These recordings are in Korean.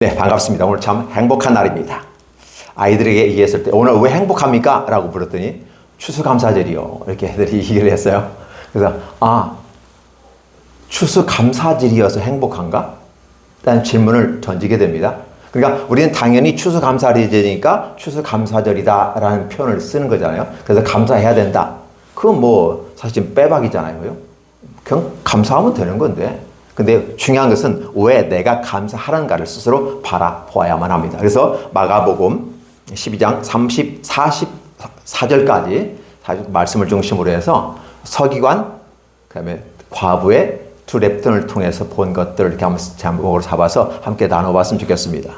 네, 반갑습니다. 오늘 참 행복한 날입니다. 아이들에게 얘기했을 때 오늘 왜 행복합니까? 라고 물었더니 추수감사절이요. 이렇게 애들이 얘기를 했어요. 그래서 추수감사절이어서 행복한가? 라는 질문을 던지게 됩니다. 그러니까 우리는 당연히 추수감사절이니까 추수감사절이다 라는 표현을 쓰는 거잖아요. 그래서 감사해야 된다. 그건 뭐 사실 빼박이잖아요. 그냥 감사하면 되는 건데. 근데 중요한 것은 왜 내가 감사하는가를 스스로 바라보아야만 합니다. 그래서 마가복음 12장 44절까지 말씀을 중심으로 해서 서기관, 그다음에 과부의 두 랩턴을 통해서 본 것들을 이렇게 한번 제목으로 잡아서 함께 나눠봤으면 좋겠습니다.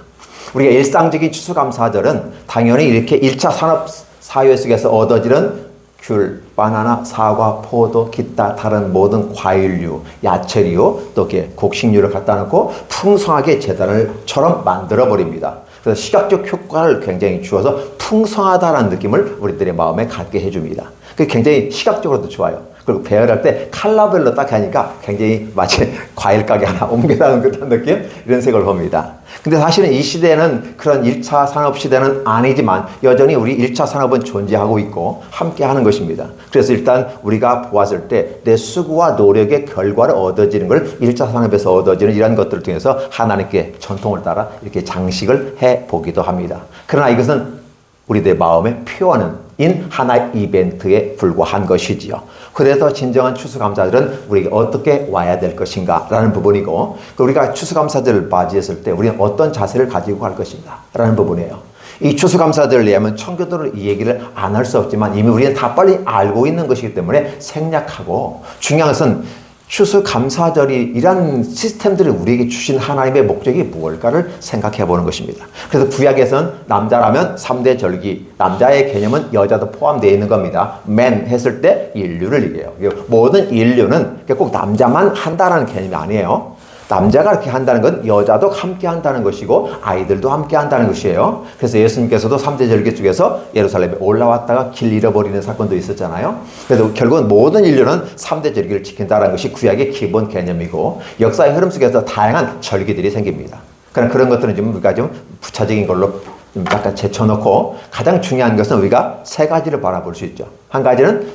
우리가 일상적인 추수감사절은 당연히 이렇게 1차 산업 사회 속에서 얻어지는 귤, 바나나, 사과, 포도, 기타 다른 모든 과일류, 야채류, 또 이렇게 곡식류를 갖다 놓고 풍성하게 재단을처럼 만들어 버립니다. 그래서 시각적 효과를 굉장히 주어서 풍성하다는 느낌을 우리들의 마음에 갖게 해줍니다. 그게 굉장히 시각적으로도 좋아요. 그리고 배열할 때 컬러별로 딱 하니까 굉장히 마치 과일 가게 하나 옮겨다는 듯한 느낌? 이런 색을 봅니다. 근데 사실은 이 시대는 그런 1차 산업 시대는 아니지만 여전히 우리 1차 산업은 존재하고 있고 함께 하는 것입니다. 그래서 일단 우리가 보았을 때 내 수고와 노력의 결과를 얻어지는 걸 1차 산업에서 얻어지는 이런 것들을 통해서 하나님께 전통을 따라 이렇게 장식을 해보기도 합니다. 그러나 이것은 우리들의 마음의 표현인 하나의 이벤트에 불과한 것이지요. 그래서 진정한 추수감사절은 우리에게 어떻게 와야 될 것인가 라는 부분이고, 우리가 추수감사절을 맞이했을 때 우리는 어떤 자세를 가지고 갈 것인가 라는 부분이에요. 이 추수감사절을 위하면 청교도는 이 얘기를 안 할 수 없지만 이미 우리는 다 빨리 알고 있는 것이기 때문에 생략하고, 중요한 것은 추수감사절이 이런 시스템들을 우리에게 주신 하나님의 목적이 무엇일까를 생각해 보는 것입니다. 그래서 구약에서는 남자라면 3대 절기, 남자의 개념은 여자도 포함되어 있는 겁니다. man 했을 때 인류를 얘기해요. 모든 인류는 꼭 남자만 한다는 개념이 아니에요. 남자가 그렇게 한다는 건 여자도 함께 한다는 것이고 아이들도 함께 한다는 것이에요. 그래서 예수님께서도 3대 절기 중에서 예루살렘에 올라왔다가 길 잃어버리는 사건도 있었잖아요. 그래서 결국은 모든 인류는 3대 절기를 지킨다는 것이 구약의 기본 개념이고, 역사의 흐름 속에서 다양한 절기들이 생깁니다. 그런 것들은 좀 우리가 좀 부차적인 걸로 좀 약간 제쳐놓고, 가장 중요한 것은 우리가 세 가지를 바라볼 수 있죠. 한 가지는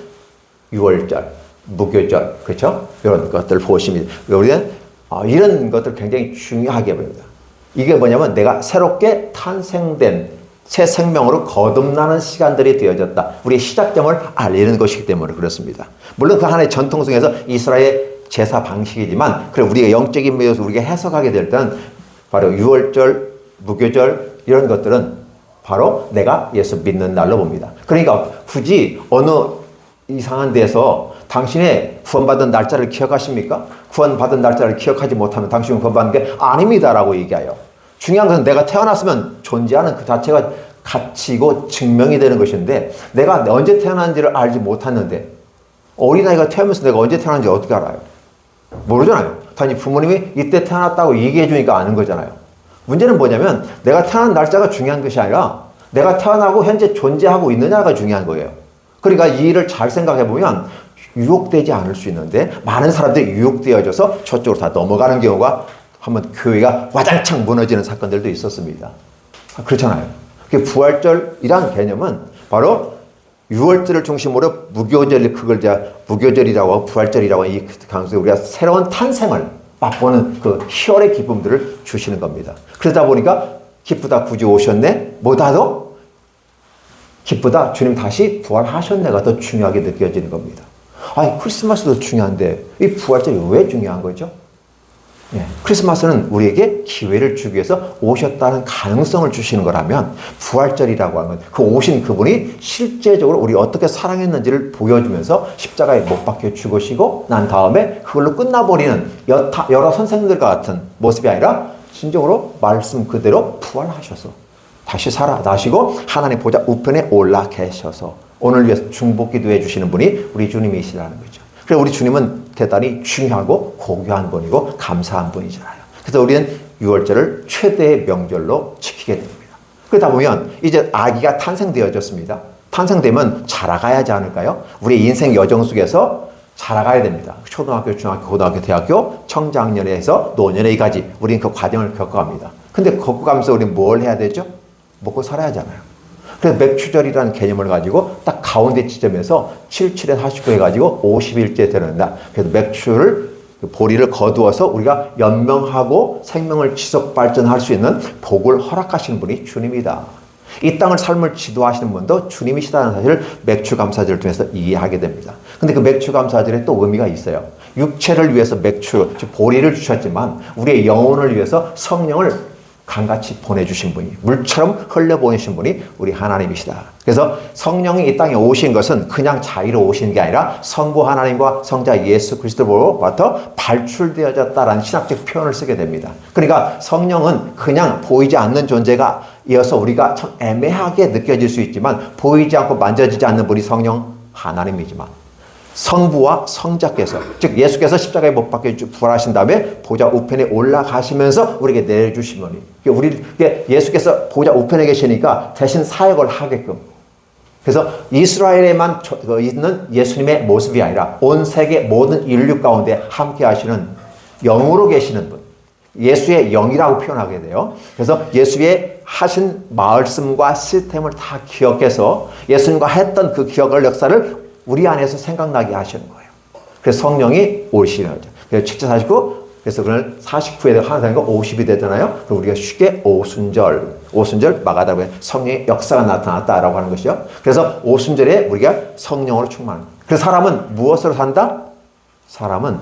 유월절, 무교절, 그렇죠? 이런 것들을 보십니다. 우리는 이런 것들 굉장히 중요하게 봅니다. 이게 뭐냐면 내가 새롭게 탄생된 새 생명으로 거듭나는 시간들이 되어졌다. 우리의 시작점을 알리는 것이기 때문에 그렇습니다. 물론 그 하나의 전통 속에서 이스라엘 제사 방식이지만, 그래 우리가 영적인 면에서 우리가 해석하게 될 때는 바로 유월절, 무교절 이런 것들은 바로 내가 예수 믿는 날로 봅니다. 그러니까 굳이 어느 이상한 데서 당신의 구원받은 날짜를 기억하십니까? 구원받은 날짜를 기억하지 못하면 당신은 구원받은 게 아닙니다라고 얘기해요. 중요한 것은 내가 태어났으면 존재하는 그 자체가 가치고 증명이 되는 것인데, 내가 언제 태어난지를 알지 못했는데, 어린아이가 태어나면서 내가 언제 태어난지 어떻게 알아요? 모르잖아요. 단지 부모님이 이때 태어났다고 얘기해 주니까 아는 거잖아요. 문제는 뭐냐면 내가 태어난 날짜가 중요한 것이 아니라 내가 태어나고 현재 존재하고 있느냐가 중요한 거예요. 그러니까 이 일을 잘 생각해 보면 유혹되지 않을 수 있는데, 많은 사람들이 유혹되어져서 저쪽으로 다 넘어가는 경우가, 한번 교회가 와장창 무너지는 사건들도 있었습니다. 그렇잖아요. 부활절이란 개념은 바로 유월절을 중심으로 무교절, 그걸 무교절이라고 하고 부활절이라고 이 강조에 우리가 새로운 탄생을 맛보는 그 희열의 기쁨들을 주시는 겁니다. 그러다 보니까 기쁘다 구주 오셨네, 뭐다도 기쁘다 주님 다시 부활하셨네가 더 중요하게 느껴지는 겁니다. 크리스마스도 중요한데 이 부활절이 왜 중요한 거죠? 크리스마스는 우리에게 기회를 주기 위해서 오셨다는 가능성을 주시는 거라면, 부활절이라고 하는 건 그 오신 그분이 실제적으로 우리 어떻게 사랑했는지를 보여주면서 십자가에 못 박혀 죽으시고 난 다음에 그걸로 끝나버리는 여러 선생님들과 같은 모습이 아니라 진정으로 말씀 그대로 부활하셔서 다시 살아나시고 하나님 보좌 우편에 올라 계셔서 오늘 위해서 중보 기도해 주시는 분이 우리 주님이시라는 거죠. 그래서 우리 주님은 대단히 중요하고 고귀한 분이고 감사한 분이잖아요. 그래서 우리는 유월절을 최대의 명절로 지키게 됩니다. 그러다 보면 이제 아기가 탄생되어졌습니다. 탄생되면 자라가야지 않을까요? 우리 인생 여정 속에서 자라가야 됩니다. 초등학교, 중학교, 고등학교, 대학교, 청장년에서 노년에까지 우리는 그 과정을 겪어갑니다. 근데 걷고 가면서 우리는 뭘 해야 되죠? 먹고 살아야 하잖아요. 그래서 맥추절이라는 개념을 가지고 딱 가운데 지점에서 77에 49 해가지고 50일째 되는다. 그래서 맥추를 보리를 거두어서 우리가 연명하고 생명을 지속 발전할 수 있는 복을 허락하시는 분이 주님이다. 이 땅을 삶을 지도하시는 분도 주님이시다는 사실을 맥추감사절을 통해서 이해하게 됩니다. 근데 그 맥추감사절에 또 의미가 있어요. 육체를 위해서 맥추, 즉 보리를 주셨지만 우리의 영혼을 위해서 성령을 강같이 보내주신 분이, 물처럼 흘려보내신 분이 우리 하나님이시다. 그래서 성령이 이 땅에 오신 것은 그냥 자유로 오신 게 아니라 성부 하나님과 성자 예수 그리스도로부터 발출되어졌다라는 신학적 표현을 쓰게 됩니다. 그러니까 성령은 그냥 보이지 않는 존재가 이어서 우리가 참 애매하게 느껴질 수 있지만 보이지 않고 만져지지 않는 분이 성령 하나님이지만 성부와 성자께서, 즉 예수께서 십자가에 못 박혀 부활하신 다음에 보좌 우편에 올라가시면서 우리에게 내주신 분이, 우리에게 예수께서 보좌 우편에 계시니까 대신 사역을 하게끔, 그래서 이스라엘에만 있는 예수님의 모습이 아니라 온 세계 모든 인류 가운데 함께 하시는 영으로 계시는 분, 예수의 영이라고 표현하게 돼요. 그래서 예수의 하신 말씀과 시스템을 다 기억해서 예수님과 했던 그 기억을, 역사를 우리 안에서 생각나게 하시는 거예요. 그래서 성령이 오시는 거죠. 그래서 7절 49, 그래서 그날 49에 하나 되는 거 50이 되잖아요. 그럼 우리가 쉽게 오순절 마가다락에 성령의 역사가 나타났다라고 하는 것이요. 그래서 오순절에 우리가 성령으로 충만한 거예요. 그래서 사람은 무엇으로 산다? 사람은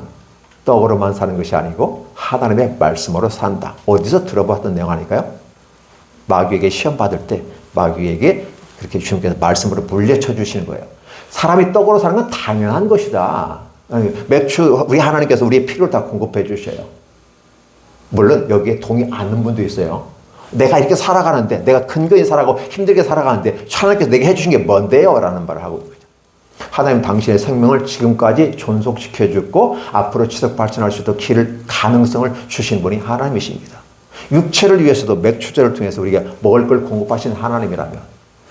떡으로만 사는 것이 아니고 하나님의 말씀으로 산다. 어디서 들어봤던 내용 아닐까요? 마귀에게 시험 받을 때 마귀에게 그렇게 주님께서 말씀으로 물려쳐 주시는 거예요. 사람이 떡으로 사는 건 당연한 것이다. 맥주, 우리 하나님께서 우리의 필요를 다 공급해 주셔요. 물론 여기에 동의 않는 분도 있어요. 내가 이렇게 살아가는데, 내가 근근히 살아가고 힘들게 살아가는데 하나님께서 내게 해주신 게 뭔데요? 라는 말을 하고 있죠. 하나님 당신의 생명을 지금까지 존속시켜 주고 앞으로 지속 발전할 수 있도록 가능성을 주신 분이 하나님이십니다. 육체를 위해서도 맥주절을 통해서 우리가 먹을 걸 공급하시는 하나님이라면,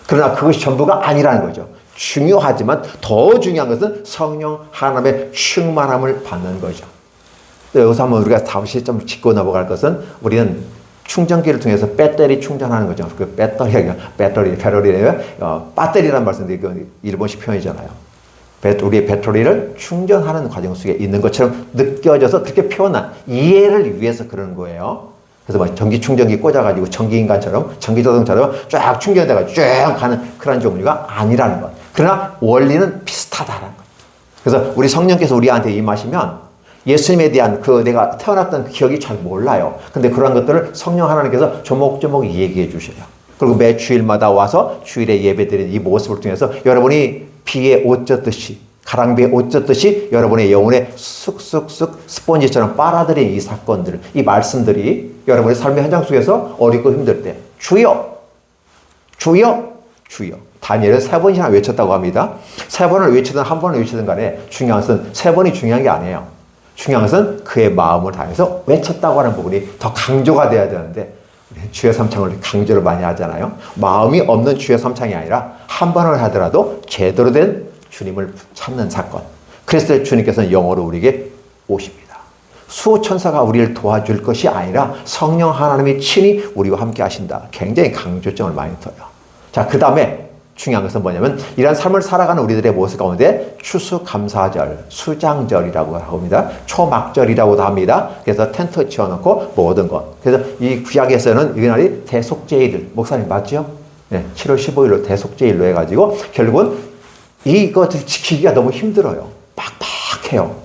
그러나 그것이 전부가 아니라는 거죠. 중요하지만 더 중요한 것은 성령 하나님의 충만함을 받는 거죠. 여기서 한번 우리가 다시 좀 짚고 넘어갈 것은, 우리는 충전기를 통해서 배터리 충전하는 거죠. 그 배터리예요. 배터리라는 말씀인데 이건 일본식 표현이잖아요. 우리의 배터리를 충전하는 과정 속에 있는 것처럼 느껴져서 그렇게 표현한 이해를 위해서 그러는 거예요. 그래서 막 전기 충전기 꽂아가지고 전기인간처럼, 전기자동차처럼 쫙 충전돼가지고 쫙 가는 그런 종류가 아니라는 것. 그러나 원리는 비슷하다는 것. 그래서 우리 성령께서 우리한테 임하시면 예수님에 대한 내가 태어났던 기억이 잘 몰라요. 근데 그런 것들을 성령 하나님께서 조목조목 얘기해 주셔요. 그리고 매 주일마다 와서 주일에 예배드리는 이 모습을 통해서 여러분이 비에 옷 젖듯이, 가랑비에 옷 젖듯이 여러분의 영혼에 쑥쑥쑥 스펀지처럼 빨아들인 이 사건들, 이 말씀들이 여러분의 삶의 현장 속에서 어렵고 힘들 때 주여, 주여, 주여. 다니엘은 3번이나 외쳤다고 합니다. 3번을 외치든 한 번을 외치든 간에 중요한 것은 3번이 중요한 게 아니에요. 중요한 것은 그의 마음을 다해서 외쳤다고 하는 부분이 더 강조가 돼야 되는데, 주여 삼창을 강조를 많이 하잖아요. 마음이 없는 주여 삼창이 아니라 한 번을 하더라도 제대로 된 주님을 찾는 사건. 그래서 주님께서는 영어로 우리에게 오십니다. 수호천사가 우리를 도와줄 것이 아니라 성령 하나님이 친히 우리와 함께 하신다. 굉장히 강조점을 많이 둬요. 자, 그 다음에 중요한 것은 뭐냐면, 이런 삶을 살아가는 우리들의 모습 가운데 추수감사절, 수장절이라고 합니다. 초막절이라고도 합니다. 그래서 텐트 지어놓고 모든 것. 그래서 이 구약에서는 이 날이 대속제일, 목사님 맞죠? 네, 7월 15일로 대속제일로 해가지고 결국은 이것을 지키기가 너무 힘들어요. 빡빡해요.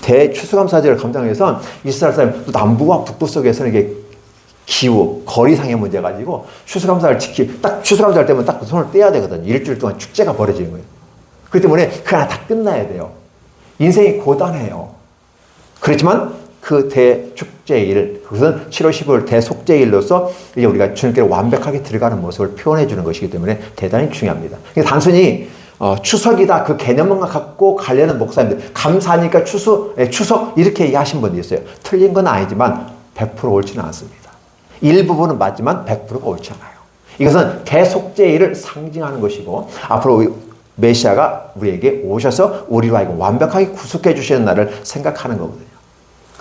대추수감사절을 감당해서 이스라엘 사람, 남부와 북부 속에서는 이게 기후, 거리상의 문제 가지고 추수감사를 딱 추수감사할 때면 딱 손을 떼야 되거든요. 일주일 동안 축제가 벌어지는 거예요. 그렇기 때문에 그 하나 다 끝나야 돼요. 인생이 고단해요. 그렇지만 그 대축제일, 그것은 7월 15일 대속제일로서 이제 우리가 주님께로 완벽하게 들어가는 모습을 표현해 주는 것이기 때문에 대단히 중요합니다. 단순히 추석이다 그 개념만 갖고 가려는 목사님들, 감사하니까 추석 이렇게 얘기하신 분도 있어요. 틀린 건 아니지만 100% 옳지는 않습니다. 일부분은 맞지만 100%가 옳지 않아요. 이것은 대속제일을 상징하는 것이고, 앞으로 메시아가 우리에게 오셔서 우리로 하여금 완벽하게 구속해 주시는 날을 생각하는 거거든요.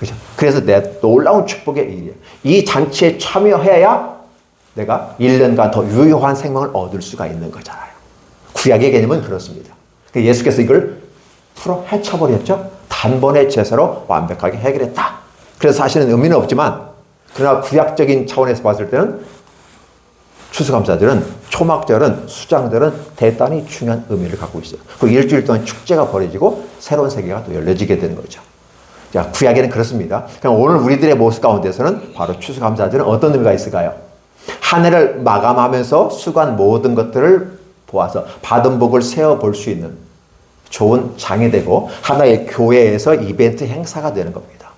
그죠? 그래서 내 놀라운 축복의 일이에요. 이 잔치에 참여해야 내가 1년간 더 유효한 생명을 얻을 수가 있는 거잖아요. 구약의 개념은 그렇습니다. 예수께서 이걸 풀어 헤쳐버렸죠. 단번에 제사로 완벽하게 해결했다. 그래서 사실은 의미는 없지만, 그러나 구약적인 차원에서 봤을 때는 추수감사절은, 초막절은, 수장절은 대단히 중요한 의미를 갖고 있어요. 그 일주일 동안 축제가 벌어지고 새로운 세계가 또 열려지게 되는 거죠. 자, 구약에는 그렇습니다. 그럼 오늘 우리들의 모습 가운데서는 바로 추수감사절은 어떤 의미가 있을까요? 한 해를 마감하면서 수고한 모든 것들을 보아서 받은 복을 세어볼 수 있는 좋은 장이 되고 하나의 교회에서 이벤트 행사가 되는 겁니다.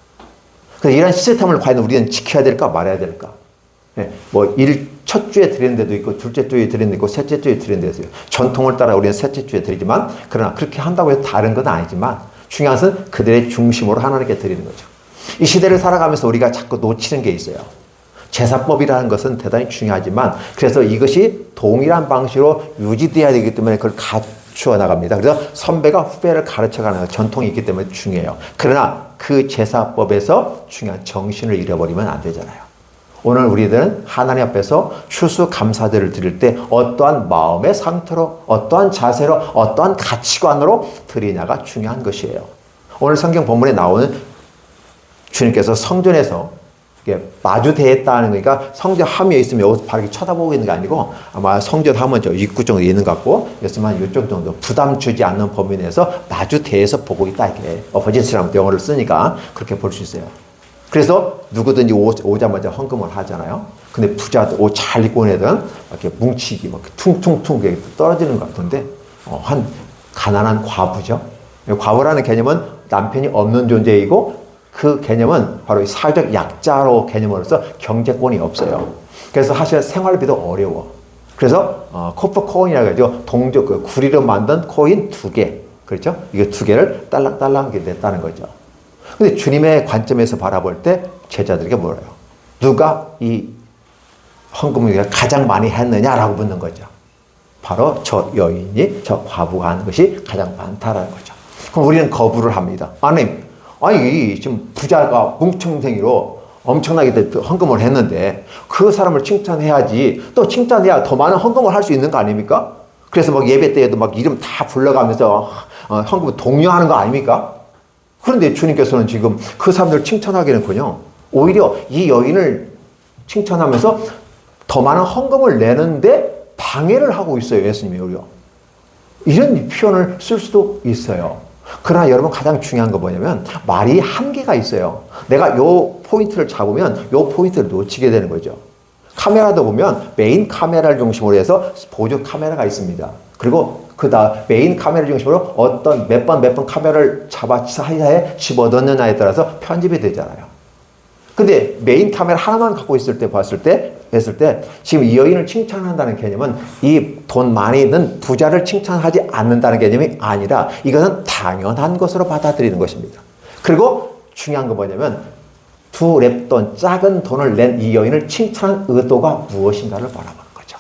그래서 이런 시스템을 과연 우리는 지켜야 될까 말아야 될까? 네, 첫 주에 드리는 데도 있고, 둘째 주에 드리는 데도 있고, 셋째 주에 드리는 데도 있어요. 전통을 따라 우리는 셋째 주에 드리지만, 그러나 그렇게 한다고 해서 다른 건 아니지만, 중요한 것은 그들의 중심으로 하나님께 드리는 거죠. 이 시대를 살아가면서 우리가 자꾸 놓치는 게 있어요. 제사법이라는 것은 대단히 중요하지만, 그래서 이것이 동일한 방식으로 유지되어야 되기 때문에 그걸 갖추어 나갑니다. 그래서 선배가 후배를 가르쳐가는 전통이 있기 때문에 중요해요. 그러나 그 제사법에서 중요한 정신을 잃어버리면 안 되잖아요. 오늘 우리들은 하나님 앞에서 추수감사절을 드릴 때 어떠한 마음의 상태로, 어떠한 자세로, 어떠한 가치관으로 드리냐가 중요한 것이에요. 오늘 성경 본문에 나오는 주님께서 성전에서 마주 대했다는 거니까 성전 함에 있으면 여기서 바로 쳐다보고 있는 게 아니고 아마 성전 함은 저 입구 정도 있는 것 같고 여기서만 이쪽 정도 부담 주지 않는 범위 내에서 마주 대해서 보고 있다. 이렇게 어퍼지스라는 영어를 쓰니까 그렇게 볼 수 있어요. 그래서 누구든지 오자마자 헌금을 하잖아요. 근데 부자들, 옷 잘 입고 온 애들은 이렇게 뭉치기, 막 퉁퉁퉁 떨어지는 것 같은데, 한 가난한 과부죠. 과부라는 개념은 남편이 없는 존재이고, 그 개념은 바로 사회적 약자로 개념으로서 경제권이 없어요. 그래서 사실 생활비도 어려워. 그래서, 코프 코인이라고 하죠. 그 구리로 만든 코인 2개. 그렇죠? 이거 2개를 딸랑딸랑 냈다는 거죠. 근데 주님의 관점에서 바라볼 때 제자들에게 뭐래요? 누가 이 헌금을 가장 많이 했느냐라고 묻는 거죠. 바로 저 여인이, 저 과부가 하는 것이 가장 많다라는 거죠. 그럼 우리는 거부를 합니다. 아니 지금 부자가 뭉청생이로 엄청나게 헌금을 했는데 그 사람을 칭찬해야지. 또 칭찬해야 더 많은 헌금을 할 수 있는 거 아닙니까? 그래서 막 예배 때에도 막 이름 다 불러가면서 헌금을 독려하는 거 아닙니까? 그런데 주님께서는 지금 그 사람들을 칭찬하기는커녕 오히려 이 여인을 칭찬하면서 더 많은 헌금을 내는데 방해를 하고 있어요. 예수님이 오히려. 이런 표현을 쓸 수도 있어요. 그러나 여러분 가장 중요한 거 뭐냐면 말이 한계가 있어요. 내가 요 포인트를 잡으면 요 포인트를 놓치게 되는 거죠. 카메라도 보면 메인 카메라를 중심으로 해서 보조 카메라가 있습니다. 그리고 메인 카메라 중심으로 어떤 몇 번 카메라를 잡아 사이사이에 집어넣느냐에 따라서 편집이 되잖아요. 근데 메인 카메라 하나만 갖고 했을 때 지금 이 여인을 칭찬한다는 개념은 이 돈 많이 있는 부자를 칭찬하지 않는다는 개념이 아니라 이것은 당연한 것으로 받아들이는 것입니다. 그리고 중요한 건 뭐냐면 2렙돈, 작은 돈을 낸 이 여인을 칭찬한 의도가 무엇인가를 바라보는 거죠.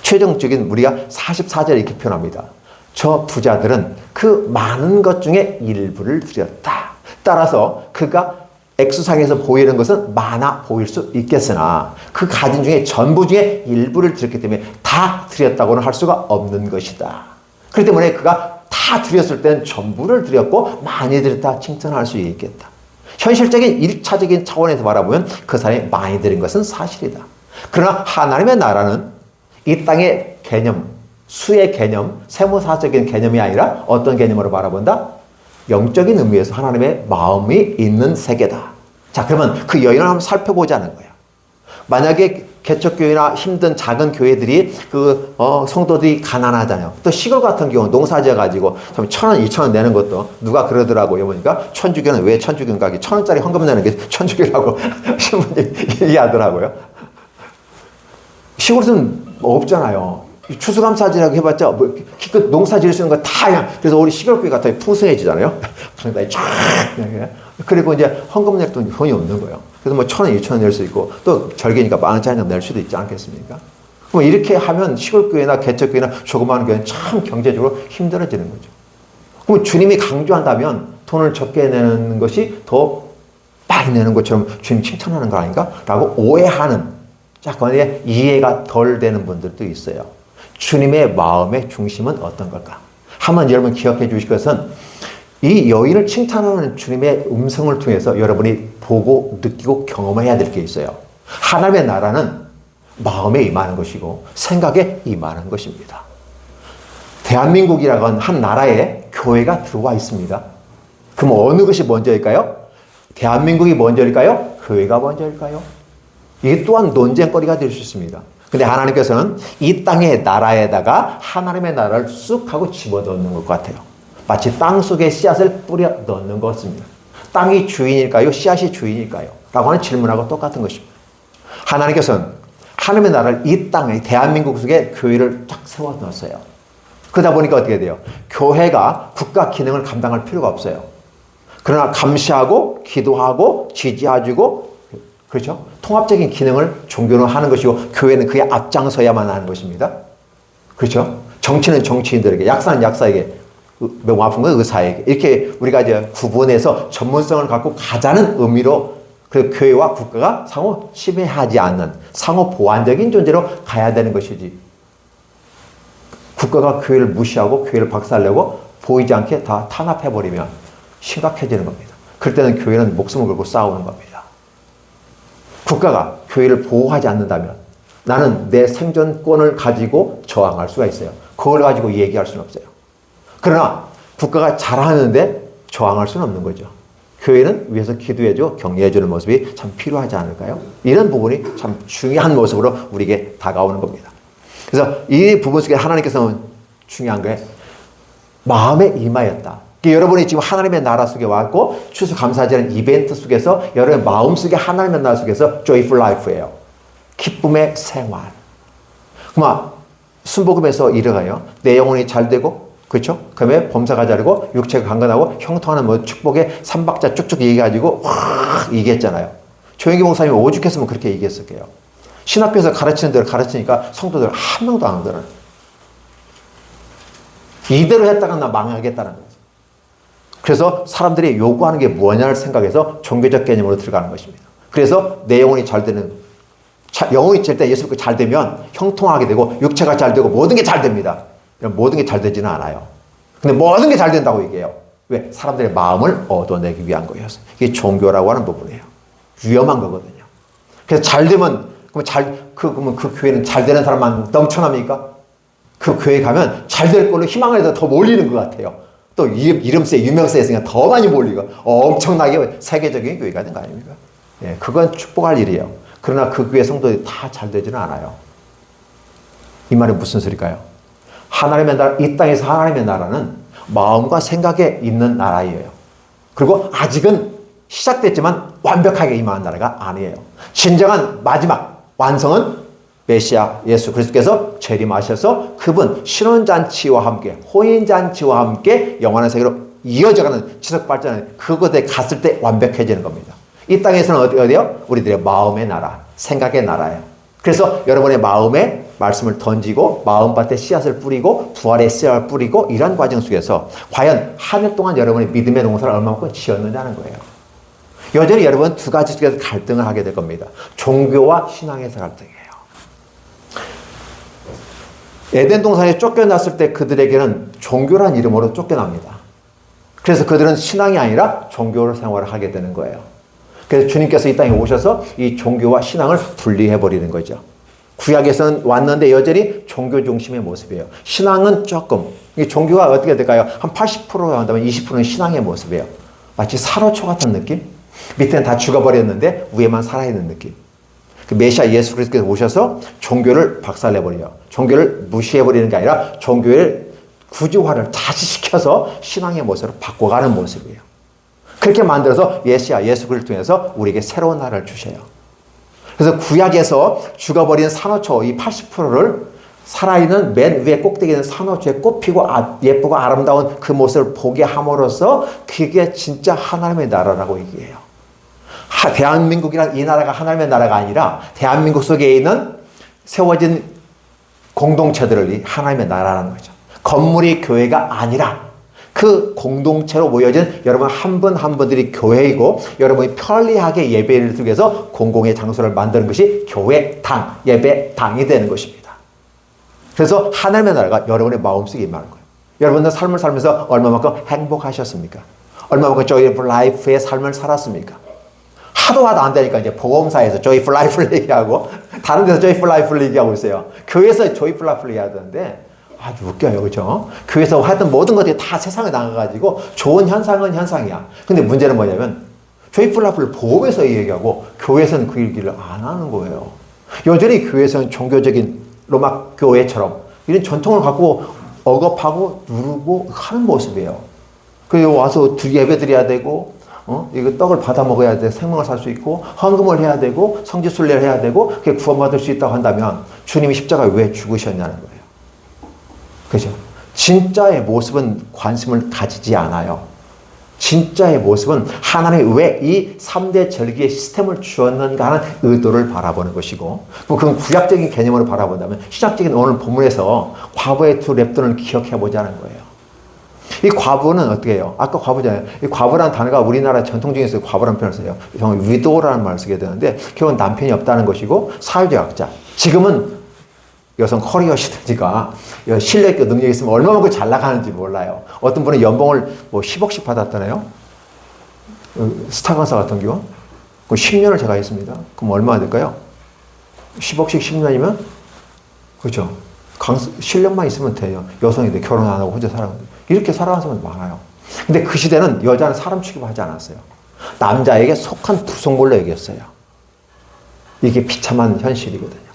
최종적인 우리가 44절에 이렇게 표현합니다. 저 부자들은 그 많은 것 중에 일부를 드렸다. 따라서 그가 액수상에서 보이는 것은 많아 보일 수 있겠으나 그 가진 중에 전부 중에 일부를 드렸기 때문에 다 드렸다고는 할 수가 없는 것이다. 그렇기 때문에 그가 다 드렸을 때는 전부를 드렸고 많이 드렸다 칭찬할 수 있겠다. 현실적인 1차적인 차원에서 바라보면 그 사람이 많이 드린 것은 사실이다. 그러나 하나님의 나라는 이 땅의 개념, 수의 개념, 세무사적인 개념이 아니라 어떤 개념으로 바라본다? 영적인 의미에서 하나님의 마음이 있는 세계다. 자, 그러면 그 여인을 한번 살펴보자는 거예요. 만약에 개척교회나 힘든 작은 교회들이 성도들이 가난하잖아요. 또 시골 같은 경우는 농사 지어가지고 1,000원, 2,000원 내는 것도 누가 그러더라고요. 보니까 천주교는 왜 천주교인가? 1,000원짜리 헌금 내는 게 천주교라고 신부님 얘기하더라고요. 시골에서는 없잖아요. 추수감사절이라고 해봤자 기껏 농사 지을 수 있는 거 다 그냥 그래서 우리 시골교회 같은 게 풍성해지잖아요. 풍성하게 쫙 그리고 이제 헌금 낼 돈이 없는 거예요. 그래서 1,000원, 2,000원 낼 수 있고 또 절개니까 10,000원짜리 낼 수도 있지 않겠습니까? 그럼 이렇게 하면 시골교회나 개척교회나 조그마한 교회는 참 경제적으로 힘들어지는 거죠. 그럼 주님이 강조한다면 돈을 적게 내는 것이 더 많이 내는 것처럼 주님 칭찬하는 거 아닌가? 라고 오해하는, 약간의 이해가 덜 되는 분들도 있어요. 주님의 마음의 중심은 어떤 걸까? 한번 여러분 기억해 주실 것은, 이 여인을 칭찬하는 주님의 음성을 통해서 여러분이 보고 느끼고 경험해야 될 게 있어요. 하나님의 나라는 마음에 임하는 것이고 생각에 임하는 것입니다. 대한민국이라고 하는 한 나라에 교회가 들어와 있습니다. 그럼 어느 것이 먼저일까요? 대한민국이 먼저일까요? 교회가 먼저일까요? 이게 또한 논쟁거리가 될 수 있습니다. 근데 하나님께서는 이 땅의 나라에다가 하나님의 나라를 쑥 하고 집어넣는 것 같아요. 마치 땅 속에 씨앗을 뿌려 넣는 것 같습니다. 땅이 주인일까요? 씨앗이 주인일까요? 라고 하는 질문하고 똑같은 것입니다. 하나님께서는 하나님의 나라를 이 땅에, 대한민국 속에 교회를 딱 세워 넣었어요. 그러다 보니까 어떻게 돼요? 교회가 국가 기능을 감당할 필요가 없어요. 그러나 감시하고 기도하고 지지해주고, 그렇죠? 통합적인 기능을 종교는 하는 것이고 교회는 그에 앞장서야만 하는 것입니다. 그렇죠? 정치는 정치인들에게, 약사는 약사에게, 명 아픈 건 의사에게, 이렇게 우리가 이제 구분해서 전문성을 갖고 가자는 의미로 그 교회와 국가가 상호 침해하지 않는 상호 보완적인 존재로 가야 되는 것이지, 국가가 교회를 무시하고 교회를 박살내고 보이지 않게 다 탄압해버리면 심각해지는 겁니다. 그럴 때는 교회는 목숨을 걸고 싸우는 겁니다. 국가가 교회를 보호하지 않는다면 나는 내 생존권을 가지고 저항할 수가 있어요. 그걸 가지고 얘기할 수는 없어요. 그러나 국가가 잘하는데 저항할 수는 없는 거죠. 교회는 위에서 기도해주고 격려해주는 모습이 참 필요하지 않을까요? 이런 부분이 참 중요한 모습으로 우리에게 다가오는 겁니다. 그래서 이 부분 속에 하나님께서는 중요한 게 마음에 임하였다. 여러분이 지금 하나님의 나라 속에 왔고 추수감사절은 이벤트 속에서 여러분의 마음속에 하나님의 나라 속에서 joyful life예요. 기쁨의 생활. 그만 순복음에서 이르가요. 내 영혼이 잘되고, 그렇죠? 그다음에 범사가 자르고 육체가 강건하고 형통하는 뭐 축복의 삼박자 쭉쭉 얘기해가지고 확 얘기했잖아요. 조영기 목사님이 오죽했으면 그렇게 얘기했을 거예요. 신학교에서 가르치는 대로 가르치니까 성도들 한 명도 안 하더라고요. 이대로 했다가 나 망하겠다는 거죠. 그래서 사람들이 요구하는 게 뭐냐를 생각해서 종교적 개념으로 들어가는 것입니다. 그래서 내 영혼이 잘 되는, 영혼이 될 때 예수 믿고 잘 되면 형통하게 되고 육체가 잘 되고 모든 게 잘 됩니다. 모든 게 잘 되지는 않아요. 근데 모든 게 잘 된다고 얘기해요. 왜? 사람들의 마음을 얻어내기 위한 거였어요. 이게 종교라고 하는 부분이에요. 위험한 거거든요. 그래서 잘 되면, 그러면 그 교회는 잘 되는 사람만 넘쳐납니까? 그 교회 가면 잘 될 걸로 희망을 해서 더 몰리는 것 같아요. 또 이름세, 유명세 있으니까 더 많이 몰리고 엄청나게 세계적인 교회가 된 거 아닙니까? 예, 그건 축복할 일이에요. 그러나 그 교회 성도들이 다 잘 되지는 않아요. 이 말은 무슨 소리일까요? 하나님의 나라, 이 땅에서 하나님의 나라는 마음과 생각에 있는 나라예요. 그리고 아직은 시작됐지만 완벽하게 임한 나라가 아니에요. 진정한 마지막 완성은 메시아 예수 그리스도께서 재림하셔서 그분 신혼잔치와 함께 혼인잔치와 함께 영원한 세계로 이어져가는 지속발전은 그곳에 갔을 때 완벽해지는 겁니다. 이 땅에서는 어디요? 우리들의 마음의 나라, 생각의 나라예요. 그래서 여러분의 마음에 말씀을 던지고 마음밭에 씨앗을 뿌리고 부활의 씨앗을 뿌리고 이런 과정 속에서 과연 한 해 동안 여러분의 믿음의 농사를 얼마만큼 지었느냐는 거예요. 여전히 여러분 두 가지 속에서 갈등을 하게 될 겁니다. 종교와 신앙에서 갈등이에요. 에덴 동산에 쫓겨났을 때 그들에게는 종교란 이름으로 쫓겨납니다. 그래서 그들은 신앙이 아니라 종교로 생활을 하게 되는 거예요. 그래서 주님께서 이 땅에 오셔서 이 종교와 신앙을 분리해버리는 거죠. 구약에서는 왔는데 여전히 종교 중심의 모습이에요. 신앙은 조금, 이 종교가 어떻게 될까요? 한 80%가 한다면 20%는 신앙의 모습이에요. 마치 산호초 같은 느낌? 밑에는 다 죽어버렸는데 위에만 살아있는 느낌. 그 메시아 예수 그리스도께서 오셔서 종교를 박살내버려요. 종교를 무시해버리는 게 아니라 종교의 구조화를 다시 시켜서 신앙의 모습으로 바꿔가는 모습이에요. 그렇게 만들어서 메시아 예수 그리스도를 통해서 우리에게 새로운 나라를 주셔요. 그래서 구약에서 죽어버린 산호초 이 80%를 살아있는 맨 위에 꼭대기에 있는 산호초에 꽃피고 예쁘고 아름다운 그 모습을 보게 함으로써 그게 진짜 하나님의 나라라고 얘기해요. 대한민국이란 이 나라가 하나님의 나라가 아니라 대한민국 속에 있는 세워진 공동체들을 하나님의 나라라는 거죠. 건물이 교회가 아니라 그 공동체로 모여진 여러분 한 분 한 분들이 교회이고 여러분이 편리하게 예배를 드리기 위해서 공공의 장소를 만드는 것이 교회당, 예배당이 되는 것입니다. 그래서 하나님의 나라가 여러분의 마음속에 임하는 거예요. 여러분들 삶을 살면서 얼마만큼 행복하셨습니까? 얼마만큼 joyful life의 삶을 살았습니까? 하도 안 되니까 이제 보험사에서 joyful life를 얘기하고 다른 데서 joyful life를 얘기하고 있어요. 교회에서 joyful life를 얘기하던데 아주 웃겨요. 그죠? 교회에서 하여튼 모든 것들이 다 세상에 나가가지고 좋은 현상은 현상이야. 근데 문제는 뭐냐면 joyful life를 보험에서 얘기하고 교회에서는 그 얘기를 안 하는 거예요. 여전히 교회에서는 종교적인 로마 교회처럼 이런 전통을 갖고 억압하고 누르고 하는 모습이에요. 그리고 와서 예배 드려야 되고 이거 떡을 받아 먹어야 돼. 생명을 살 수 있고 헌금을 해야 되고 성지순례를 해야 되고 그게 구원받을 수 있다고 한다면 주님이 십자가에 왜 죽으셨냐는 거예요. 그죠? 진짜의 모습은 관심을 가지지 않아요. 진짜의 모습은 하나님이 왜 이 3대 절기의 시스템을 주었는가 하는 의도를 바라보는 것이고 그건 구약적인 개념으로 바라본다면 신약적인 오늘 본문에서 과부의 두 랩돈을 기억해 보자는 거예요. 이 과부는 어떻게 해요? 아까 과부잖아요. 이 과부라는 단어가 우리나라 전통 중에서 과부라는 표현을 써요. 위도라는 말을 쓰게 되는데 결국은 남편이 없다는 것이고 사회적 약자. 지금은 여성 커리어 시대니까 실력 능력이 있으면 얼마만큼 잘 나가는지 몰라요. 어떤 분은 연봉을 뭐 10억씩 받았다네요. 스타 강사 같은 경우. 그럼 10년을 제가 했습니다. 그럼 얼마나 될까요? 10억씩 10년이면 그렇죠. 실력만 있으면 돼요. 여성인데 결혼 안 하고 혼자 살아가는데. 이렇게 살아가는 사람이 많아요. 근데 그 시대는 여자는 사람 취급하지 않았어요. 남자에게 속한 부속물로 여겼어요. 이게 비참한 현실이거든요.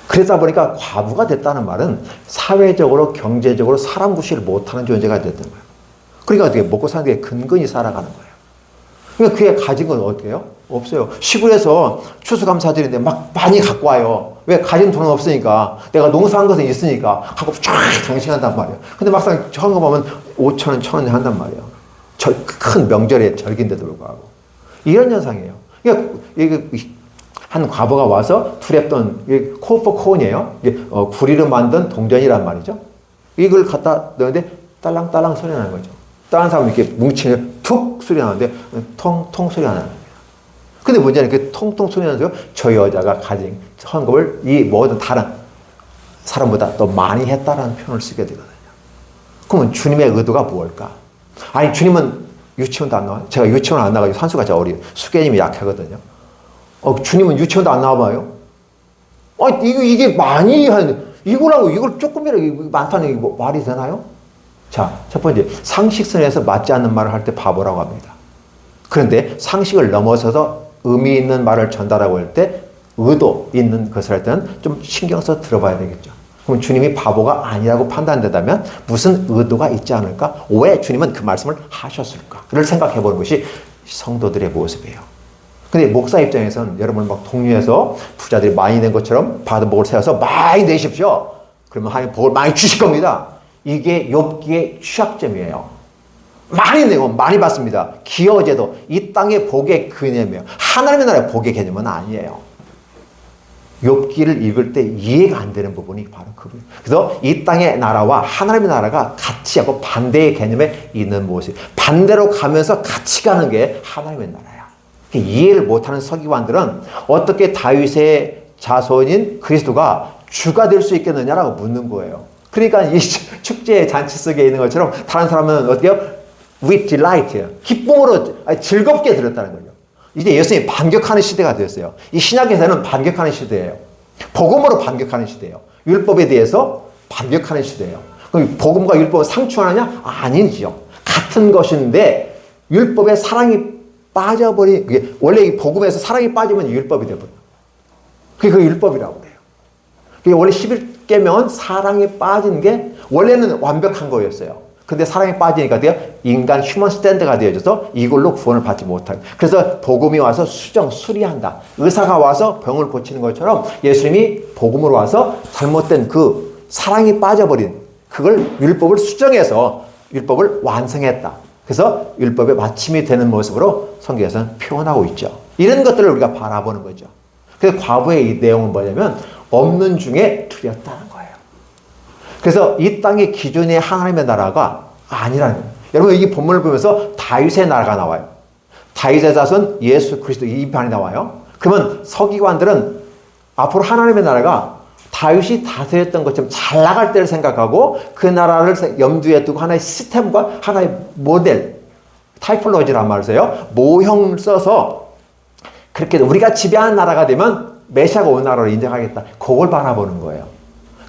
그러다 보니까 과부가 됐다는 말은 사회적으로 경제적으로 사람 구실을 못하는 존재가 됐던 거예요. 그러니까 어떻게 먹고 사는 게 근근히 살아가는 거예요. 그러니까 그게 가진 건 어떻게 해요? 없어요. 시골에서 추수감사절인데 막 많이 갖고 와요. 왜? 가진 돈은 없으니까. 내가 농사한 것은 있으니까 갖고 쫙 정신한단 말이에요. 근데 막상 헌금하면 5,000원, 1,000원 한단 말이에요. 큰 명절에 절기인데도 불구하고. 이런 현상이에요. 그러니까 한 과부가 와서 투랩돈, 코포콘이에요. 구리로 만든 동전이란 말이죠. 이걸 갖다 넣는데 딸랑딸랑 소리 나는 거죠. 다른 사람이 이렇게 뭉치면 툭 소리 나는데 통통 소리 나는 거예요. 근데 문제는 그 통통 소리 나는 거죠. 저 여자가 가진 헌금을 이 모든 다른 사람보다 더 많이 했다라는 표현을 쓰게 되거든요. 그러면 주님의 의도가 무엇일까? 아니, 주님은 유치원도 안 나와요. 제가 유치원 안 나가지고 산수가 제가 어려요. 수계님이 약하거든요. 주님은 유치원도 안 나와봐요. 이게 많이 이거라고 이걸 조금이라도 많다는 게 뭐 말이 되나요? 자, 첫 번째, 상식선에서 맞지 않는 말을 할 때 바보라고 합니다. 그런데 상식을 넘어서서 의미 있는 말을 전달하고 할 때 의도 있는 것을 할 때는 좀 신경 써서 들어봐야 되겠죠. 그럼 주님이 바보가 아니라고 판단된다면 무슨 의도가 있지 않을까? 왜 주님은 그 말씀을 하셨을까?를 생각해 보는 것이 성도들의 모습이에요. 근데 목사 입장에서는 여러분 막 동료에서 부자들이 많이 낸 것처럼 받은 복을 세워서 많이 내십시오. 그러면 하나님 복을 많이 주실 겁니다. 이게 욥기의 취약점이에요. 많이 내고 많이 받습니다. 기여제도 이 땅의 복의 개념이에요. 하나님의 나라의 복의 개념은 아니에요. 욥기를 읽을 때 이해가 안 되는 부분이 바로 그거예요. 그래서 이 땅의 나라와 하나님의 나라가 같이 하고 반대의 개념에 있는 모습. 반대로 가면서 같이 가는 게 하나님의 나라예요. 이해를 못하는 서기관들은 어떻게 다윗의 자손인 그리스도가 주가 될 수 있겠느냐라고 묻는 거예요. 그러니까 이 축제의 잔치 속에 있는 것처럼 다른 사람은 어떻게 해요? With delight, 기쁨으로 즐겁게 들었다는 거죠. 이제 예수님이 반격하는 시대가 되었어요. 이 신약에서는 반격하는 시대예요. 복음으로 반격하는 시대예요. 율법에 대해서 반격하는 시대예요. 그럼 복음과 율법을 상충하느냐? 아니지요. 같은 것인데 율법에 사랑이 빠져버린, 원래 이 복음에서 사랑이 빠지면 율법이 되어버려요. 그게 그 율법이라고 그래요. 그게 원래 11계명은 사랑이 빠진 게 원래는 완벽한 거였어요. 근데 사랑이 빠지니까 인간 휴먼 스탠드가 되어져서 이걸로 구원을 받지 못하고. 그래서 복음이 와서 수리한다. 의사가 와서 병을 고치는 것처럼 예수님이 복음으로 와서 잘못된 그 사랑이 빠져버린 그걸 율법을 수정해서 율법을 완성했다. 그래서 율법의 마침이 되는 모습으로 성경에서는 표현하고 있죠. 이런 것들을 우리가 바라보는 거죠. 그래서 과부의 이 내용은 뭐냐면 없는 중에 드렸다는 거예요. 그래서 이 땅의 기준의 하나님의 나라가 아니라는 거예요. 여러분 이 본문을 보면서 다윗의 나라가 나와요. 다윗의 자손 예수 그리스도 이 반이 나와요. 그러면 서기관들은 앞으로 하나님의 나라가 다윗이 다스렸던 것처럼 잘 나갈 때를 생각하고 그 나라를 염두에 두고 하나의 시스템과 하나의 모델, 타이폴로지란 말을 써요. 모형을 써서 그렇게 우리가 지배하는 나라가 되면 메시아가 온 나라를 인정하겠다. 그걸 바라보는 거예요.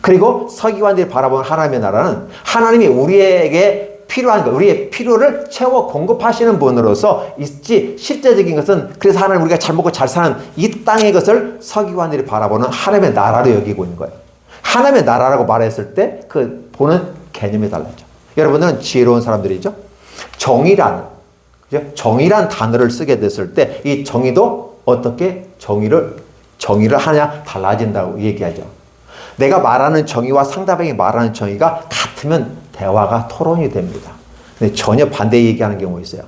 그리고 서기관들이 바라보는 하나님의 나라는 하나님이 우리에게 필요한 것, 우리의 필요를 채워 공급하시는 분으로서 있지, 실제적인 것은 그래서 하나님 우리가 잘 먹고 잘 사는 이 땅의 것을 서기관들이 바라보는 하나님의 나라로 여기고 있는 거예요. 하나님의 나라라고 말했을 때 그 보는 개념이 달라져. 여러분들은 지혜로운 사람들이죠. 정의란, 그죠? 정의란 단어를 쓰게 됐을 때 이 정의도 어떻게 정의를 하냐 달라진다고 얘기하죠. 내가 말하는 정의와 상대방이 말하는 정의가 같으면 대화가 토론이 됩니다. 근데 전혀 반대 얘기하는 경우가 있어요.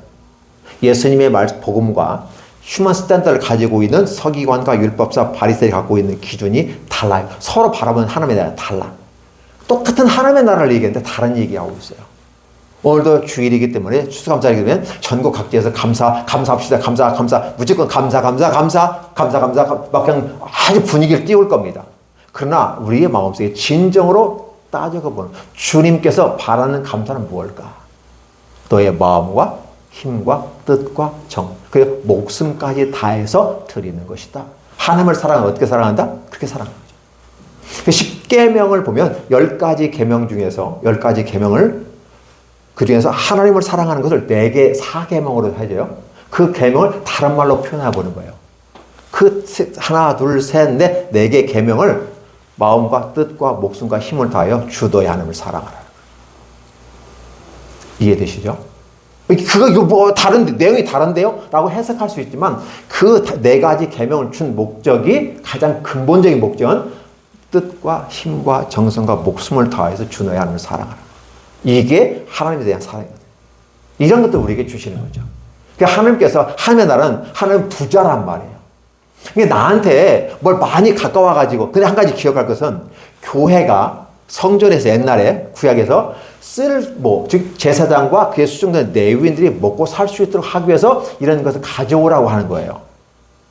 예수님의 복음과 휴먼 스탠더를 가지고 있는 서기관과 율법사 바리새인이 갖고 있는 기준이 달라요. 서로 바라보는 하나님의 나라가 달라. 똑같은 하나님의 나라를 얘기하는데 다른 얘기하고 있어요. 오늘도 주일이기 때문에 추수감사일이 되면 전국 각지에서 감사합시다. 감사. 무조건 감사. 막 그냥 아주 분위기를 띄울 겁니다. 그러나 우리의 마음속에 진정으로 따져가 보는 주님께서 바라는 감사는 무엇일까? 너의 마음과 힘과 뜻과 정, 그리고 목숨까지 다해서 드리는 것이다. 하나님을 사랑하는 어떻게 사랑한다? 그렇게 사랑하는 거죠. 10계명을 보면 10가지 계명 중에서 10가지 계명을 그 중에서 하나님을 사랑하는 것을 4개 4계명으로 하죠. 그 계명을 다른 말로 표현해 보는 거예요. 그 하나, 둘, 셋, 넷, 4개 계명을 마음과 뜻과 목숨과 힘을 다하여 주 너의 하나님을 사랑하라. 이해되시죠? 이거 뭐 다른데 내용이 다른데요? 라고 해석할 수 있지만 그 4가지 계명을 준 목적이 가장 근본적인 목적은 뜻과 힘과 정성과 목숨을 다해서 주 너의 하나님을 사랑하라. 이게 하나님에 대한 사랑이거든요. 이런 것도 우리에게 주시는 거죠. 그러니까 하나님께서 하나님의 나라는 하나님 부자란 말이에요. 그러니까 나한테 뭘 많이 가까워가지고, 근데 한 가지 기억할 것은 교회가 성전에서 옛날에 구약에서 즉 제사장과 그에 수종된 레위인들이 먹고 살 수 있도록 하기 위해서 이런 것을 가져오라고 하는 거예요.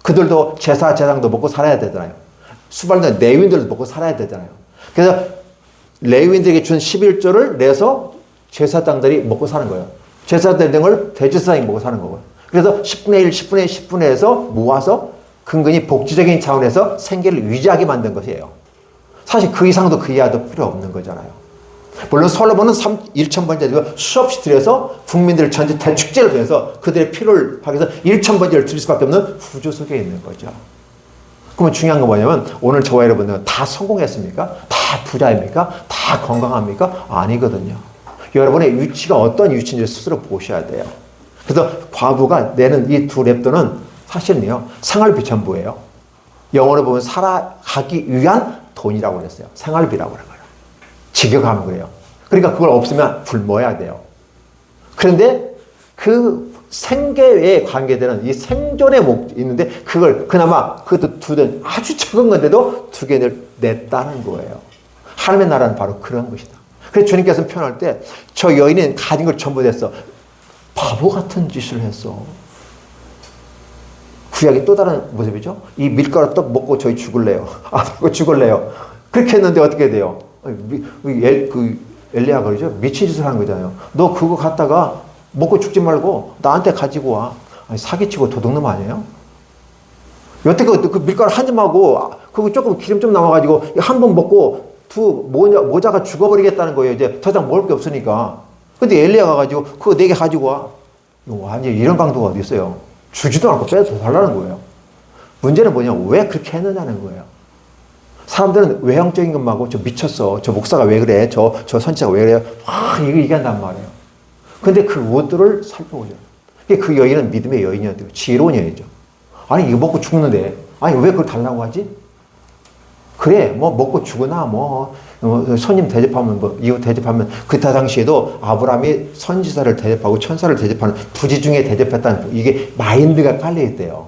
그들도 제사장도 먹고 살아야 되잖아요. 수발된 레위인들도 먹고 살아야 되잖아요. 그래서 레위인들에게 준 11조를 내서 제사장들이 먹고 사는 거예요. 제사장들 된 걸 대제사장이 먹고 사는 거고요. 그래서 10분의 1, 10분의 1, 10분의 1에서 모아서 근근히 복지적인 차원에서 생계를 유지하게 만든 것이에요. 사실 그 이상도 그 이하도 필요 없는 거잖아요. 물론 솔로몬은 1,000번째를 수없이 들여서 국민들을 전체 대축제를 통해서 그들의 필요를 하기 위해서 1,000번째를 드릴 수밖에 없는 구조 속에 있는 거죠. 그러면 중요한 건 뭐냐면 오늘 저와 여러분들은 다 성공했습니까? 다 부자입니까? 다 건강합니까? 아니거든요. 여러분의 위치가 어떤 위치인지 스스로 보셔야 돼요. 그래서 과부가 내는 이 2랩돈은 사실은요, 생활비 전부예요. 영어로 보면 살아가기 위한 돈이라고 그랬어요. 생활비라고 그런 거예요. 직역하면 그래요. 그러니까 그걸 없으면 굶어야 돼요. 그런데 그 생계에 관계되는 이 생존의 목적이 있는데 그걸 그나마 그것도 2돈 아주 적은 건데도 2개를 냈다는 거예요. 하나님의 나라는 바로 그런 것이다. 그래서 주님께서는 표현할 때 저 여인은 가진 걸 전부 냈어. 바보 같은 짓을 했어. 구약의 또 다른 모습이죠. 이 밀가루 떡 먹고 저희 죽을래요. 먹고 죽을래요. 그렇게 했는데 어떻게 돼요? 엘리야가 그러죠. 미친 짓을 하는 거잖아요. 너 그거 갖다가 먹고 죽지 말고 나한테 가지고 와. 아니, 사기치고 도둑놈 아니에요? 여태껏 그 밀가루 한 점하고 그거 조금 기름 좀 남아가지고 한 번 먹고 모자가 죽어버리겠다는 거예요. 이제 더 이상 먹을 게 없으니까. 근데 엘리야가 가지고 그거 4개 가지고 와. 완전 이런 강도가 어디 있어요? 주지도 않고 빼서 달라는 거예요. 문제는 뭐냐면 왜 그렇게 했느냐는 거예요. 사람들은 외형적인 것만하고 저 미쳤어. 저 목사가 왜 그래? 저 선지자가 왜 그래요? 이거 얘기한단 말이에요. 근데 그 무엇들을 살펴보죠. 그 여인은 믿음의 여인이었대요. 지혜로운 여인이죠. 아니 이거 먹고 죽는데 아니 왜 그걸 달라고 하지? 그래 뭐 먹고 죽으나 손님 대접하면 이웃 대접하면 그때 당시에도 아브라함이 선지자를 대접하고 천사를 대접하는 부지 중에 대접했다는 이게 마인드가 깔려 있대요.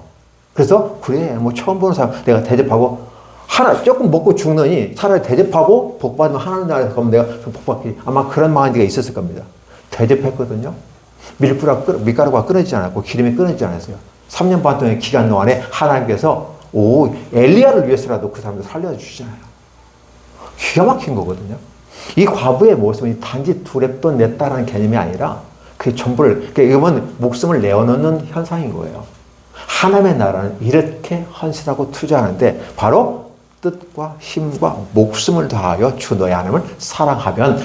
그래서 그래 처음 보는 사람 내가 대접하고 하나 조금 먹고 죽느니 차라리 대접하고 복 받으면 하나님 나라에서 가면 내가 복 받기 아마 그런 마인드가 있었을 겁니다. 대접했거든요. 밀가루가 끊어지지 않았고 기름이 끊어지지 않았어요. 3년 반 동안의 기간 동안에 하나님께서 엘리야를 위해서라도 그 사람들 살려주시잖아요. 기가 막힌 거거든요. 이 과부의 모습은 단지 두 렙돈 냈다라는 개념이 아니라 그 전부를, 이건 목숨을 내어놓는 현상인 거예요. 하나님의 나라는 이렇게 헌신하고 투자하는데 바로 뜻과 힘과 목숨을 다하여 주 너의 하나님을 사랑하면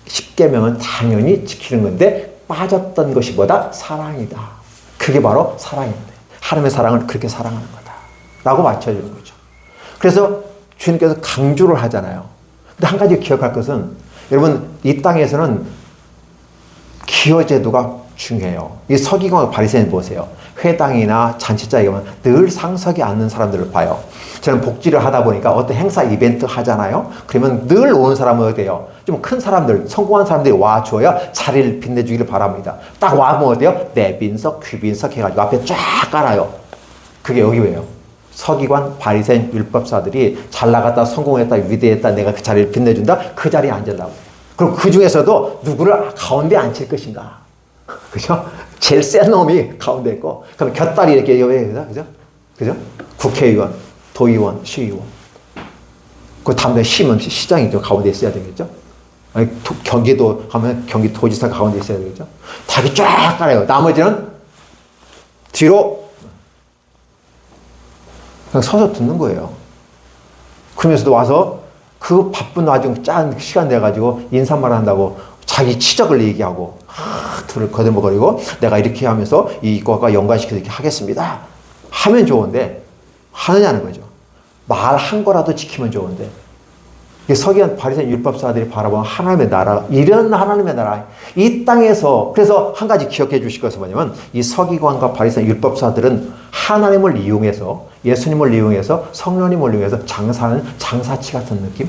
10계명은 당연히 지키는 건데 빠졌던 것이 뭐다? 사랑이다. 그게 바로 사랑인데 하나님의 사랑을 그렇게 사랑하는 거다 라고 맞춰주는 거죠. 그래서 주님께서 강조를 하잖아요. 근데 한 가지 기억할 것은 여러분 이 땅에서는 기여제도가 중요해요. 이 서기관과 바리새인 보세요. 회당이나 잔치자에 가면 늘 상석에 앉는 사람들을 봐요. 저는 복지를 하다 보니까 어떤 행사 이벤트 하잖아요. 그러면 늘 오는 사람은 어때요? 좀 큰 사람들, 성공한 사람들이 와줘야 자리를 빛내주기를 바랍니다. 딱 와보면 어때요? 내빈석, 귀빈석 해가지고 앞에 쫙 깔아요. 그게 여기 왜요? 서기관, 바리새인, 율법사들이 잘 나갔다, 성공했다, 위대했다, 내가 그 자리를 빛내준다, 그 자리에 앉으려고. 그럼 그 중에서도 누구를 가운데 앉힐 것인가? 그죠? 제일 센 놈이 가운데 있고, 그럼 곁다리 이렇게 그죠? 국회의원, 도의원, 시의원. 그 다음에 시면 시장이죠. 가운데 있어야 되겠죠? 아니, 경기도 하면 경기도지사 가운데 있어야 되겠죠? 다리 쫙 깔아요. 나머지는 뒤로 그냥 서서 듣는 거예요. 그러면서도 와서 그 바쁜 와중 짠 시간 내가지고 인사말 한다고 자기 치적을 얘기하고 둘을 거들먹거리고 내가 이렇게 하면서 이거가 연관시켜서 이렇게 하겠습니다. 하면 좋은데 하느냐는 거죠. 말한 거라도 지키면 좋은데 서기관 바리새인 율법사들이 바라보는 하나님의 나라, 이런 하나님의 나라, 이 땅에서 그래서 한 가지 기억해 주실 것은 뭐냐면 이 서기관과 바리새인 율법사들은 하나님을 이용해서 예수님을 이용해서 성령님을 이용해서 장사하는 장사치 같은 느낌?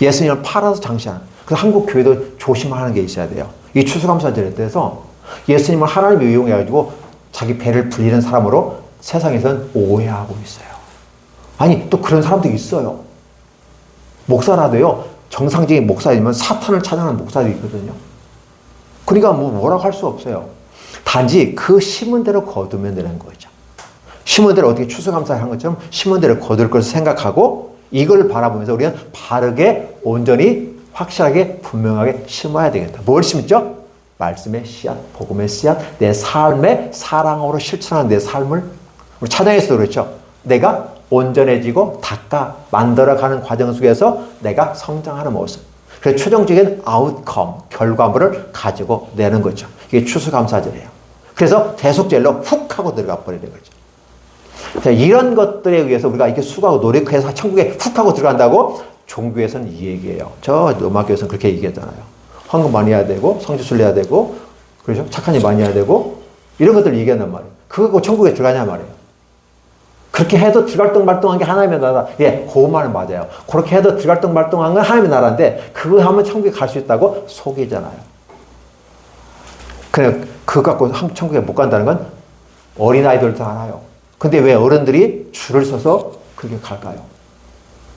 예수님을 팔아서 장사하는. 그래서 한국 교회도 조심하는 게 있어야 돼요. 이 추수감사절에 대해서 예수님을 하나님을 이용해가지고 자기 배를 불리는 사람으로 세상에서는 오해하고 있어요. 아니 또 그런 사람도 있어요. 목사라도요, 정상적인 목사이면 사탄을 찬양하는 목사도 있거든요. 그러니까 뭐라고 할 수 없어요. 단지 그 심은 대로 거두면 되는 거죠. 심은 대로 어떻게 추수감사를 한 것처럼 심은 대로 거둘 것을 생각하고 이걸 바라보면서 우리는 바르게 온전히 확실하게 분명하게 심어야 되겠다. 뭘 심죠? 말씀의 씨앗, 복음의 씨앗, 내 삶의 사랑으로 실천하는 내 삶을 우리 찬양에서도 그렇죠. 내가 온전해지고 닦아 만들어가는 과정 속에서 내가 성장하는 모습. 그래서 최종적인 아웃컴, 결과물을 가지고 내는 거죠. 이게 추수감사절이에요. 그래서 대속죄로 훅 하고 들어가 버리는 거죠. 자, 이런 것들에 의해서 우리가 이렇게 수고하고 노력해서 천국에 훅 하고 들어간다고 종교에서는 이 얘기예요. 저 음악교에서는 그렇게 얘기하잖아요. 헌금 많이 해야 되고 성지순례 해야 되고 그렇죠? 착한 일 많이 해야 되고 이런 것들 얘기한단 말이에요. 그거 천국에 들어가냐 말이에요. 그렇게 해도 들갈등말등한 게 하나님의 나라. 예, 그 말은 맞아요. 그렇게 해도 들갈등말등한 건 하나님의 나라인데 그거 하면 천국에 갈 수 있다고 속이잖아요. 그냥 그거 갖고 천국에 못 간다는 건 어린아이들도 알아요. 근데 왜 어른들이 줄을 서서 그렇게 갈까요?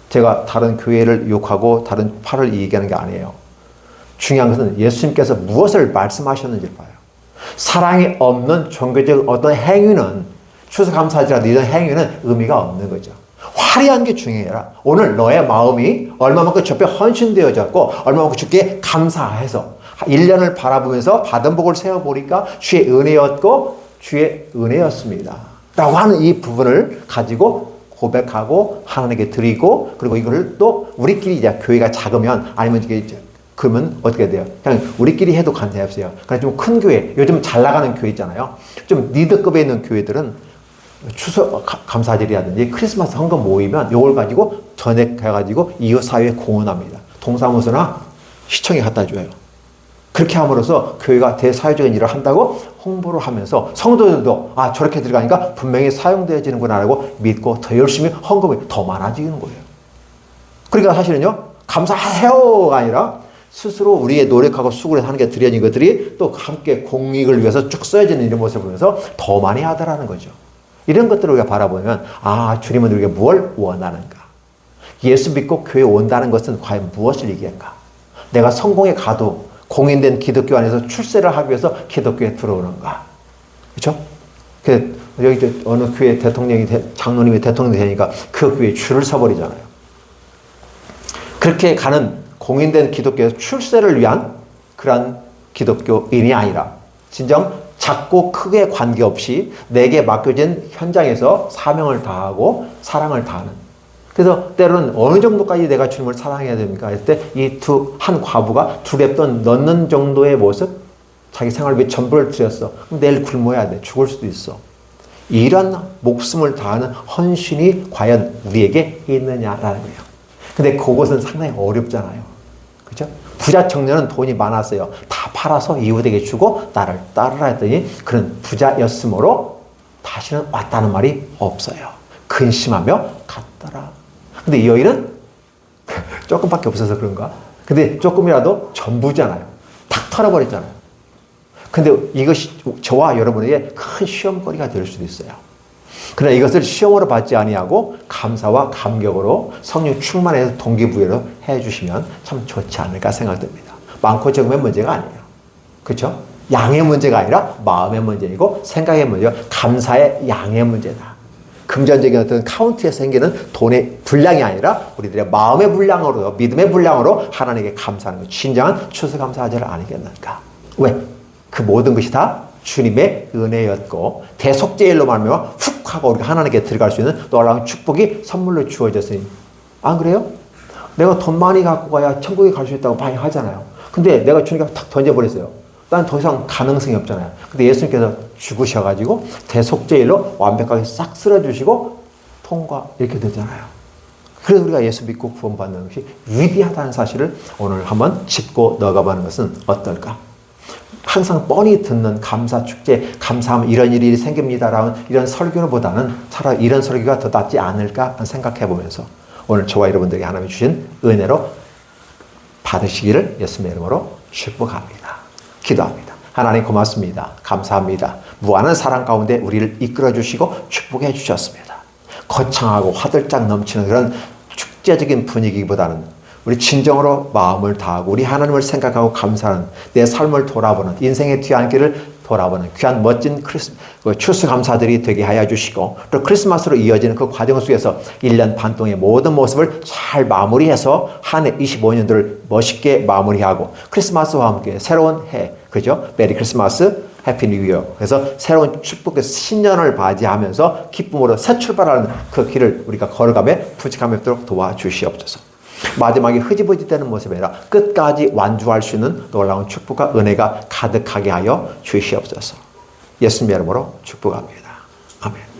제가 다른 교회를 욕하고 다른 파를 얘기하는 게 아니에요. 중요한 것은 예수님께서 무엇을 말씀하셨는지를 봐요. 사랑이 없는 종교적 어떤 행위는 추수감사절이라도 이런 행위는 의미가 없는 거죠. 화려한 게 중요해라. 오늘 너의 마음이 얼마만큼 주께 헌신되어졌고 얼마만큼 주께 감사해서 1년을 바라보면서 받은 복을 세어보니까 주의 은혜였고 주의 은혜였습니다. 라고 하는 이 부분을 가지고 고백하고 하나님께 드리고 그리고 이걸 또 우리끼리 이제 교회가 작으면 아니면 이게 그러면 어떻게 돼요? 그냥 우리끼리 해도 관계없어요. 그러니까 좀 큰 교회, 요즘 잘 나가는 교회 있잖아요. 좀 리더급에 있는 교회들은 추수 감사절이라든지 크리스마스 헌금 모이면 이걸 가지고 전액해가지고 이웃사회에 공헌합니다. 동사무소나 시청에 갖다 줘요. 그렇게 함으로써 교회가 대사회적인 일을 한다고 홍보를 하면서 성도들도 아 저렇게 들어가니까 분명히 사용되어지는구나라고 믿고 더 열심히 헌금이 더 많아지는 거예요. 그러니까 사실은요 감사해요가 아니라 스스로 우리의 노력하고 수고를 하는 게 드려진 것들이 또 함께 공익을 위해서 쭉 써야지는 이런 모습을 보면서 더 많이 하더라는 거죠. 이런 것들을 우리가 바라보면 아 주님은 우리가 무엇을 원하는가? 예수 믿고 교회 온다는 것은 과연 무엇을 얘기할까? 내가 성공에 가도 공인된 기독교 안에서 출세를 하기 위해서 기독교에 들어오는가? 그렇죠? 여기 어느 교회 대통령이 장로님이 대통령이 되니까 그 교회에 줄을 서버리잖아요. 그렇게 가는 공인된 기독교에서 출세를 위한 그러한 기독교인이 아니라 진정 작고 크게 관계없이 내게 맡겨진 현장에서 사명을 다하고 사랑을 다하는. 그래서 때로는 어느 정도까지 내가 주님을 사랑해야 됩니까? 할 때 이 한 과부가 두 랩돈 넣는 정도의 모습, 자기 생활을 위해 전부를 드렸어. 그럼 내일 굶어야 돼. 죽을 수도 있어. 이런 목숨을 다하는 헌신이 과연 우리에게 있느냐라는 거예요. 근데 그것은 상당히 어렵잖아요. 그죠? 부자 청년은 돈이 많았어요. 다 팔아서 이웃에게 주고 나를 따르라 했더니 그는 부자였으므로 다시는 왔다는 말이 없어요. 근심하며 갔더라. 근데 이 여인은 조금밖에 없어서 그런가? 근데 조금이라도 전부잖아요. 탁 털어버렸잖아요. 근데 이것이 저와 여러분에게 큰 시험거리가 될 수도 있어요. 그러나 이것을 시험으로 받지 아니하고 감사와 감격으로 성령 충만해서 동기부여로 해주시면 참 좋지 않을까 생각됩니다. 많고 적음의 문제가 아니에요. 그렇죠? 양의 문제가 아니라 마음의 문제이고 생각의 문제고 감사의 양의 문제다. 금전적인 어떤 카운트에서 생기는 돈의 분량이 아니라 우리들의 마음의 분량으로 믿음의 분량으로 하나님께 감사하는 것. 진정한 추수감사제를 아니겠는가. 왜? 그 모든 것이 다 주님의 은혜였고 대속죄일로 말하면 훅 하고 우리가 하나님께 들어갈 수 있는 놀라운 축복이 선물로 주어졌으니. 안 그래요? 내가 돈 많이 갖고 가야 천국에 갈 수 있다고 많이 하잖아요. 근데 내가 주님께 탁 던져버렸어요. 난 더 이상 가능성이 없잖아요. 근데 예수님께서 죽으셔가지고 대속죄일로 완벽하게 싹 쓸어주시고 통과 이렇게 되잖아요. 그래서 우리가 예수 믿고 구원받는 것이 위대하다는 사실을 오늘 한번 짚고 넣어가보는 것은 어떨까? 항상 뻔히 듣는 감사 축제, 감사하면 이런 일이 생깁니다라는 이런 설교보다는 차라리 이런 설교가 더 낫지 않을까 생각해 보면서 오늘 저와 여러분들에게 하나님이 주신 은혜로 받으시기를 예수님의 이름으로 축복합니다. 기도합니다. 하나님 고맙습니다. 감사합니다. 무한한 사랑 가운데 우리를 이끌어 주시고 축복해 주셨습니다. 거창하고 화들짝 넘치는 그런 축제적인 분위기보다는 우리 진정으로 마음을 다하고 우리 하나님을 생각하고 감사하는 내 삶을 돌아보는 인생의 뒤안길을 돌아보는 귀한 멋진 추수감사들이 되게 하여 주시고 또 크리스마스로 이어지는 그 과정 속에서 1년 반 동의 모든 모습을 잘 마무리해서 한 해 25년도를 멋있게 마무리하고 크리스마스와 함께 새로운 해, 그죠? 메리 크리스마스, 해피 뉴 이어. 그래서 새로운 축복의 신년을 맞이하면서 기쁨으로 새 출발하는 그 길을 우리가 걸어가며 부직함이 없도록 도와주시옵소서. 마지막에 흐지부지 되는 모습이 아니라 끝까지 완주할 수 있는 놀라운 축복과 은혜가 가득하게 하여 주시옵소서. 예수님의 이름으로 축복합니다. 아멘.